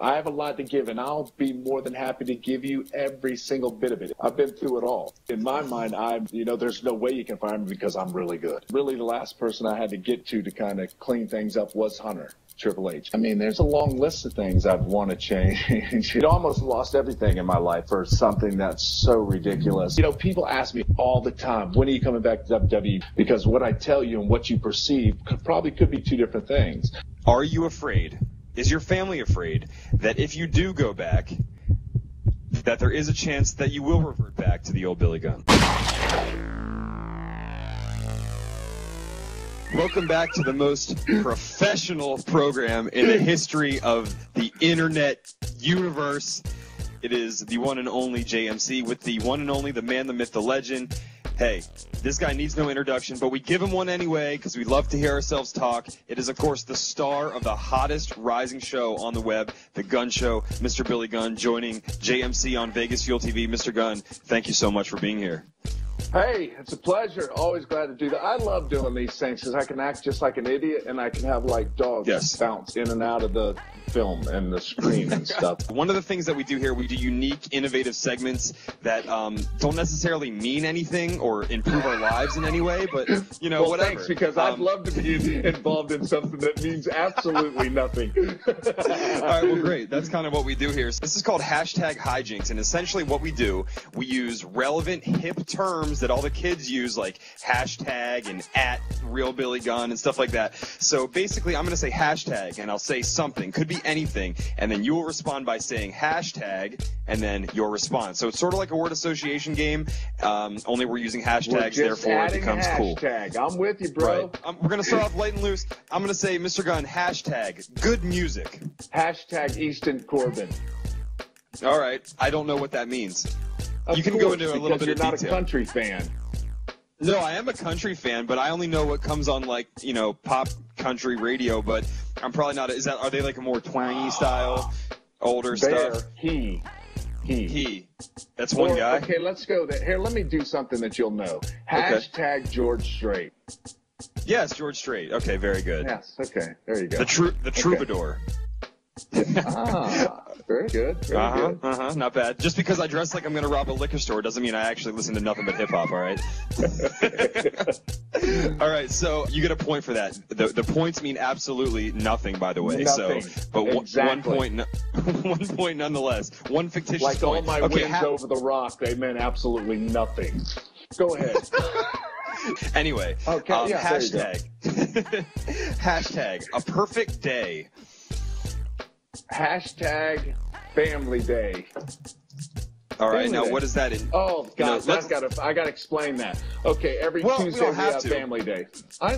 I have a lot to give, and I'll be more than happy to give you every single bit of it. I've been through it all. In my mind, there's no way you can fire me because I'm really good. Really, the last person I had to get to kind of clean things up was Hunter. Triple H. I mean, there's a long list of things I'd want to change. Almost lost everything in my life for something that's so ridiculous. People ask me all the time, when are you coming back to WWE? Because what I tell you and what you perceive probably could be two different things. Are you afraid? Is your family afraid that if you do go back, that there is a chance that you will revert back to the old Billy Gunn? Welcome back to the most professional program in the history of the internet universe. It is the one and only JMC with the one and only, the man, the myth, the legend. Hey, this guy needs no introduction, but we give him one anyway because we love to hear ourselves talk. It is, of course, the star of the hottest rising show on the web, The Gunn Show, Mr. Billy Gunn, joining JMC on Vegas Fuel TV. Mr. Gunn, thank you so much for being here. Hey, it's a pleasure. Always glad to do that. I love doing these things because I can act just like an idiot and I can have like dogs bounce in and out of the film and the screen and stuff. One of the things that we do here, we do unique, innovative segments that don't necessarily mean anything or improve our lives in any way, but, well, whatever. Thanks, because I'd love to be involved in something that means absolutely nothing. All right, well, great. That's kind of what we do here. So this is called #HiJiNx, and essentially what we do, we use relevant, hip terms that all the kids use, like hashtag and @RealBillyGunn and stuff like that. So basically, I'm going to say hashtag, and I'll say something. Could be anything, and then you will respond by saying hashtag, and then your response. So it's sort of like a word association game, only we're using hashtags, therefore it becomes cool. I'm with you, bro. Right. We're going to start off light and loose. I'm going to say, Mr. Gunn, hashtag good music. Hashtag Easton Corbin. All right. I don't know what that means. Of you can course, go into a little bit of detail. You're not a country fan. No, I am a country fan, but I only know what comes on, like, pop country radio, but I'm probably not. Are they like a more twangy style, older stuff? He. That's one guy. Okay, let's go there. Here, let me do something that you'll know. Hashtag George Strait. Yes, George Strait. Okay, very good. Yes, okay, there you go. The troubadour. Very good. Very good. Not bad. Just because I dress like I'm going to rob a liquor store doesn't mean I actually listen to nothing but hip-hop, all right? All right, so you get a point for that. The points mean absolutely nothing, by the way. Nothing. So, but exactly. 1 point nonetheless. One fictitious like point. Like all my wins over The Rock, they meant absolutely nothing. Go ahead. Anyway, hashtag. Hashtag a perfect day. Hashtag Family Day. All right, now what is that in? Oh, God, I got to explain that. Okay, every Tuesday we have Family Day. I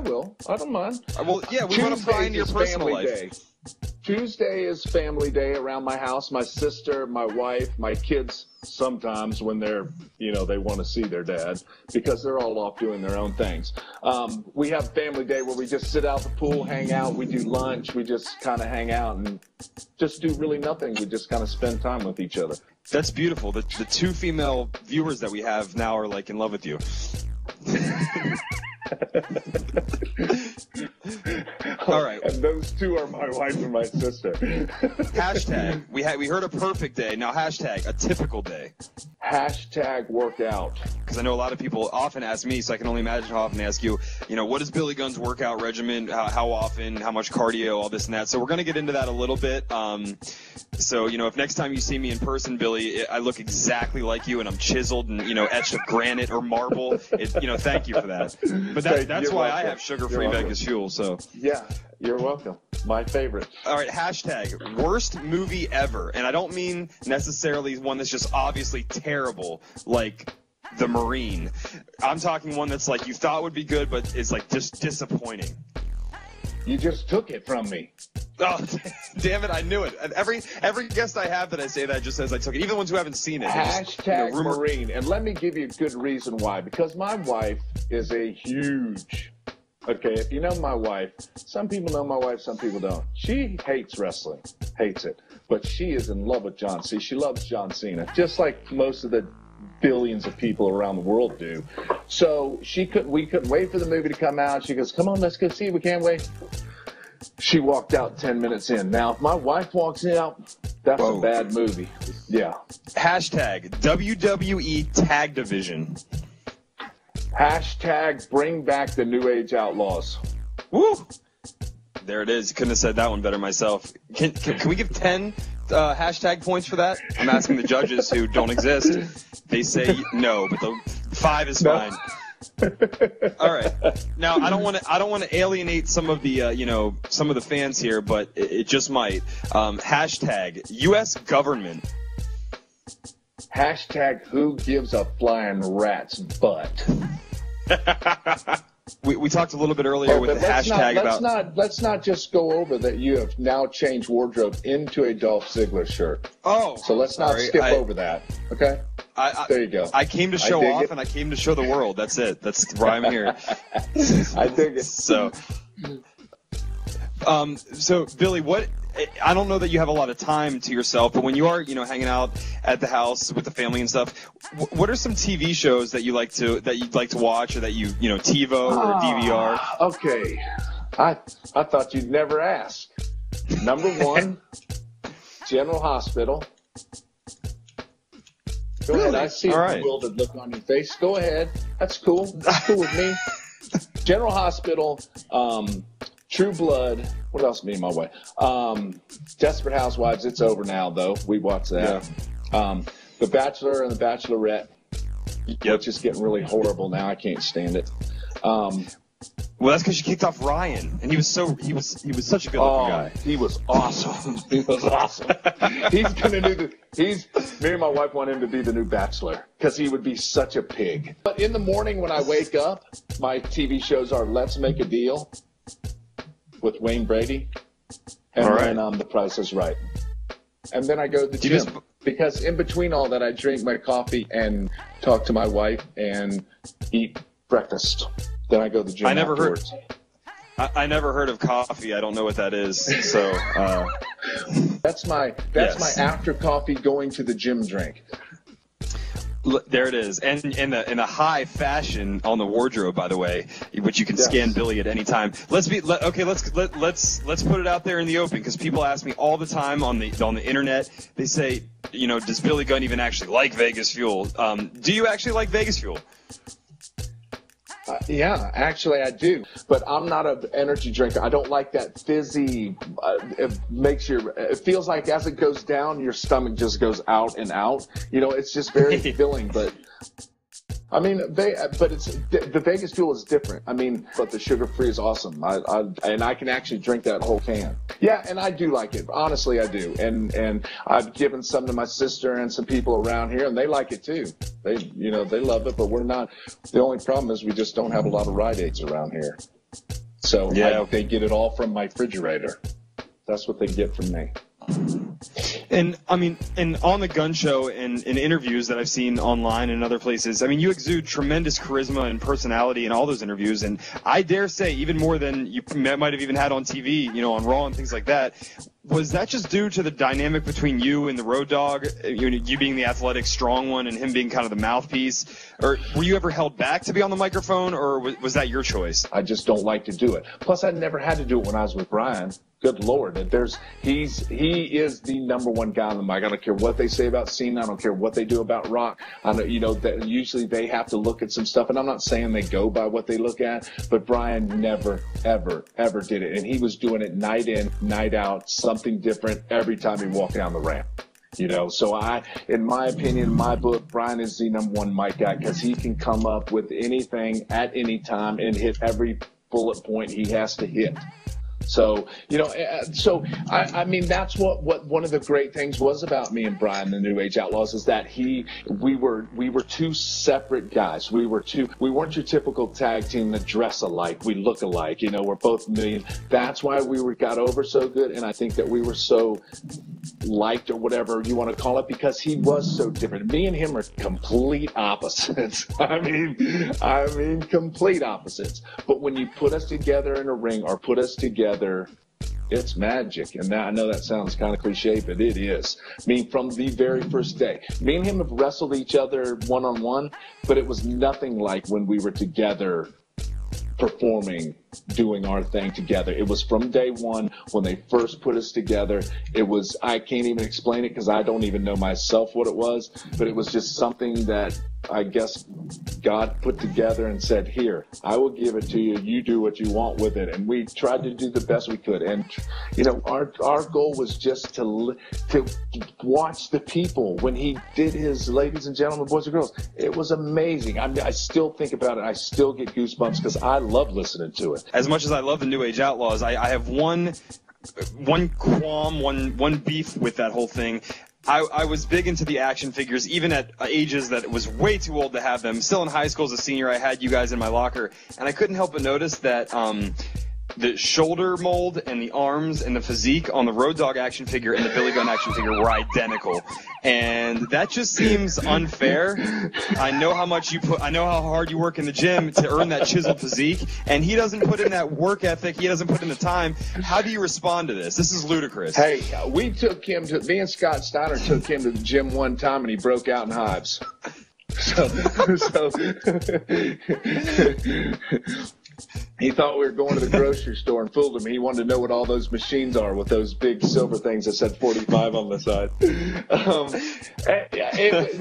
will. I don't mind. Well, yeah, we want to pry into your personal life. Day. Tuesday is Family Day around my house. My sister, my wife, my kids, sometimes when they're, they want to see their dad because they're all off doing their own things. We have Family Day where we just sit out the pool, hang out, we do lunch, we just kind of hang out and just do really nothing. We just kind of spend time with each other. That's beautiful. The two female viewers that we have now are like in love with you. All right. And those two are my wife and my sister. Hashtag, we heard a perfect day. Now hashtag a typical day. Hashtag workout. Because I know a lot of people often ask me, so I can only imagine how often they ask you, what is Billy Gunn's workout regimen? How often? How much cardio? All this and that. So we're going to get into that a little bit. So, if next time you see me in person, Billy, I look exactly like you and I'm chiseled and, etched of granite or marble. Thank you for that. But that's why I have sugar-free Vegas Fuel. So yeah, you're welcome. My favorite. All right, hashtag worst movie ever. And I don't mean necessarily one that's just obviously terrible, like The Marine. I'm talking one that's like you thought would be good, but is like just disappointing. You just took it from me. Oh, damn it, I knew it. Every guest I have that I say that just says I took it, even the ones who haven't seen it. Hashtag Marine. And let me give you a good reason why. Because my wife is a huge... Okay, if you know my wife, some people know my wife, some people don't. She hates wrestling, hates it. But she is in love with John Cena. She loves John Cena, just like most of the billions of people around the world do. So we couldn't wait for the movie to come out. She goes, come on, let's go see it. We can't wait. She walked out 10 minutes in. Now, if my wife walks out, that's Whoa. a bad movie. Yeah. Hashtag WWE Tag Division. Hashtag bring back the New Age Outlaws. Woo! There it is. Couldn't have said that one better myself. Can we give 10 hashtag points for that? I'm asking the judges who don't exist. They say no, but the 5 is fine. All right. Now I don't want to alienate some of the some of the fans here, but it just might. Hashtag U.S. government. Hashtag who gives a flying rat's butt. We talked a little bit earlier with the hashtag let's not just go over that you have now changed wardrobe into a Dolph Ziggler shirt. Oh, so let's not skip over that. Okay. There you go. I came to show off, and I came to show the world. That's it. That's why I'm here. I dig it. So Billy, what? I don't know that you have a lot of time to yourself, but when you are, hanging out at the house with the family and stuff, what are some TV shows that you'd like to watch, or that you TiVo or DVR? Okay, I thought you'd never ask. Number 1, General Hospital. Go ahead. I see a bewildered look on your face. Go ahead. That's cool. That's cool with me. General Hospital. True Blood. What else? Me and my wife. Desperate Housewives. It's over now, though. We watched that. Yeah. The Bachelor and the Bachelorette. Yep. Which is getting really horrible now. I can't stand it. Well, that's because you kicked off Ryan, and he was such a good-looking guy. He was awesome. He was awesome. Me and my wife want him to be the new Bachelor because he would be such a pig. But in the morning when I wake up, my TV shows are Let's Make a Deal with Wayne Brady, and then The Price is Right. And then I go to the gym because in between all that, I drink my coffee and talk to my wife and eat breakfast. Then I go to the gym afterwards. I never heard of coffee. I don't know what that is. So that's my after coffee going to the gym drink. There it is, and in a high fashion on the wardrobe, by the way, which you can scan Billy at any time. Let's put it out there in the open, because people ask me all the time on the internet. They say, does Billy Gunn even actually like Vegas Fuel? Do you actually like Vegas Fuel? Yeah, actually I do, but I'm not an energy drinker. I don't like that fizzy. It feels like as it goes down, your stomach just goes out and out. It's just very filling. But I mean, the Vegas Fuel is different. I mean, but the sugar-free is awesome. I can actually drink that whole can. Yeah, and I do like it. Honestly, I do. And I've given some to my sister and some people around here, and they like it too. They love it, but we're not. The only problem is we just don't have a lot of Rite Aids around here. So they get it all from my refrigerator. That's what they get from me. And I mean, and on the Gun Show and in interviews that I've seen online and other places, I mean, you exude tremendous charisma and personality in all those interviews, and I dare say even more than you might have even had on TV, on Raw and things like that. Was that just due to the dynamic between you and the Road Dogg, you being the athletic, strong one, and him being kind of the mouthpiece? Or were you ever held back to be on the microphone, or was that your choice? I just don't like to do it. Plus, I never had to do it when I was with Brian. Good Lord, he is the number one guy on the mic. I don't care what they say about Cena. I don't care what they do about Rock. I know, that usually they have to look at some stuff, and I'm not saying they go by what they look at, but Brian never, ever, ever did it, and he was doing it night in, night out, something different every time he walked down the ramp. So in my opinion, in my book, Brian is the number one mic guy because he can come up with anything at any time and hit every bullet point he has to hit. So, I mean, that's what one of the great things was about me and Brian, the New Age Outlaws, is that we were two separate guys. We weren't your typical tag team that dress alike. We look alike, we're both million. That's why we got over so good. And I think that we were so liked, or whatever you want to call it, because he was so different. Me and him are complete opposites. I mean, complete opposites. But when you put us together in a ring, or put us together, it's magic. And I know that sounds kind of cliche, but it is. I mean, from the very first day, me and him have wrestled each other one-on-one, but it was nothing like when we were together performing, doing our thing together. It was from day one when they first put us together. It was, I can't even explain it because I don't even know myself what it was, but it was just something that I guess God put together and said, here, I will give it to you. You do what you want with it. And we tried to do the best we could. And, you know, our goal was just to watch the people when he did his Ladies and Gentlemen, Boys and Girls. It was amazing. I mean, I still think about it. I still get goosebumps because I love listening to it. As much as I love the New Age Outlaws, I have one qualm, one beef with that whole thing. I was big into the action figures, even at ages that it was way too old to have them. Still in high school as a senior, I had you guys in my locker, and I couldn't help but notice that the shoulder mold and the arms and the physique on the Road Dogg action figure and the Billy Gunn action figure were identical. And that just seems unfair. I know how much I know how hard you work in the gym to earn that chiseled physique, and he doesn't put in that work ethic, he doesn't put in the time. How do you respond to this? This is ludicrous. Hey, me and Scott Steiner took him to the gym one time and he broke out in hives. So he thought we were going to the grocery store and fooled him. He wanted to know what all those machines are with those big silver things that said 45 on the side.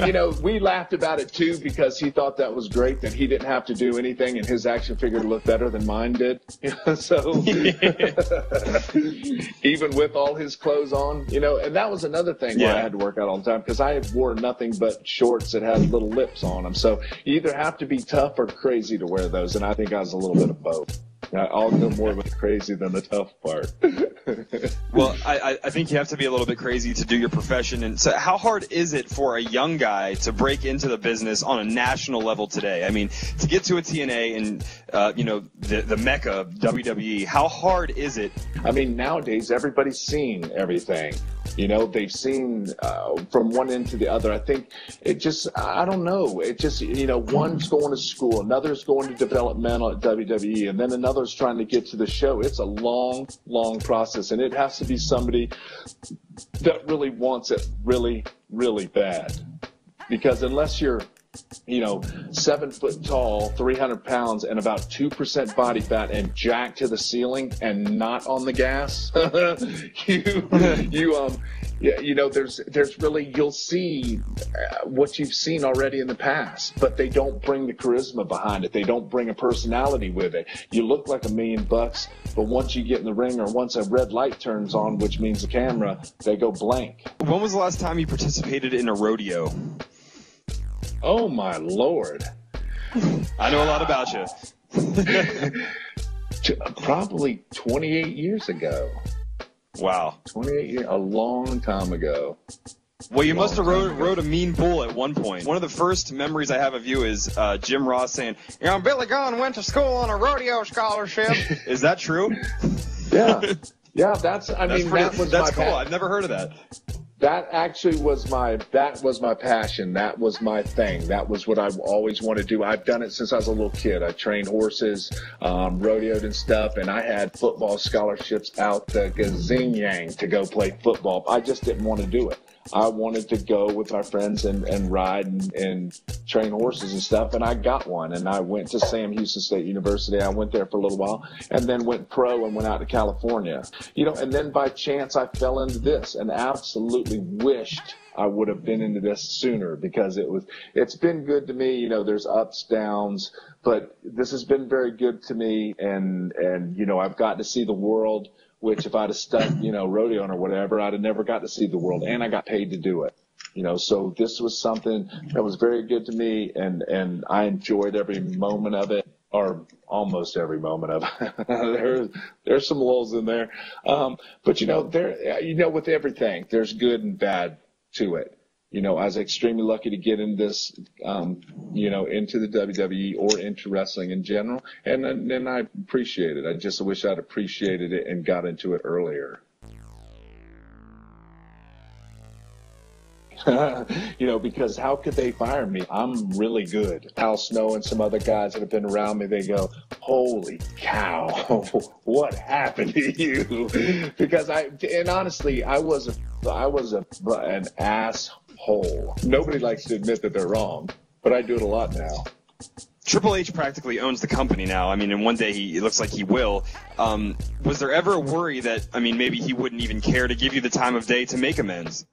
You know, we laughed about it too because he thought that was great that he didn't have to do anything and his action figure looked better than mine did. So even with all his clothes on, you know, and that was another thing where I had to work out all the time because I wore nothing but shorts that had little lips on them. So you either have to be tough or crazy to wear those, and I think I was a little bit of both. I'll go more with the crazy than the tough part. Well, I think you have to be a little bit crazy to do your profession. And so how hard is it for a young guy to break into the business on a national level today? I mean, to get to a TNA and, you know, the mecca of WWE, how hard is it? I mean, nowadays, everybody's seen everything. You know, they've seen from one end to the other. I think it just, I don't know. It just, you know, one's going to school, another's going to developmental at WWE, and then another's trying to get to the show. It's a long, long process, and it has to be somebody that really wants it really, really bad. Because unless you're, you know, 7 foot tall, 300 pounds, and about 2% body fat and jacked to the ceiling and not on the gas, you know, there's really, you'll see what you've seen already in the past, but they don't bring the charisma behind it. They don't bring a personality with it. You look like $1 million, but once you get in the ring or once a red light turns on, which means the camera, they go blank. When was the last time you participated in a rodeo? Oh, my Lord. I know a lot about you. Probably 28 years ago. Wow. 28 years, a long time ago. Well, you must have rode a mean bull at one point. One of the first memories I have of you is Jim Ross saying, you know, Billy Gunn went to school on a rodeo scholarship. Is that true? Yeah. Yeah, that's cool. I've never heard of that. That actually was my passion. That was my thing. That was what I always wanted to do. I've done it since I was a little kid. I trained horses, rodeoed and stuff, and I had football scholarships out the gazing to go play football. I just didn't want to do it. I wanted to go with our friends and ride and train horses and stuff, and I got one. And I went to Sam Houston State University. I went there for a little while and then went pro and went out to California. You know, and then by chance I fell into this and absolutely wished I would have been into this sooner because it's been good to me. You know, there's ups, downs, but this has been very good to me. And you know, I've got to see the world, which if I'd have stuck, you know, rodeoing or whatever, I'd have never got to see the world, and I got paid to do it. You know, so this was something that was very good to me, and I enjoyed every moment of it, or almost every moment of it. There's some lulls in there, but you know, with everything, there's good and bad to it. You know, I was extremely lucky to get in this, you know, into the WWE or into wrestling in general. And I appreciate it. I just wish I'd appreciated it and got into it earlier. You know, because how could they fire me? I'm really good. Al Snow and some other guys that have been around me, they go, holy cow, what happened to you? Because honestly, I was an asshole. Nobody likes to admit that they're wrong, but I do it a lot now. Triple H practically owns the company now. I mean, and one day it looks like he will. Was there ever a worry that, I mean, maybe he wouldn't even care to give you the time of day to make amends?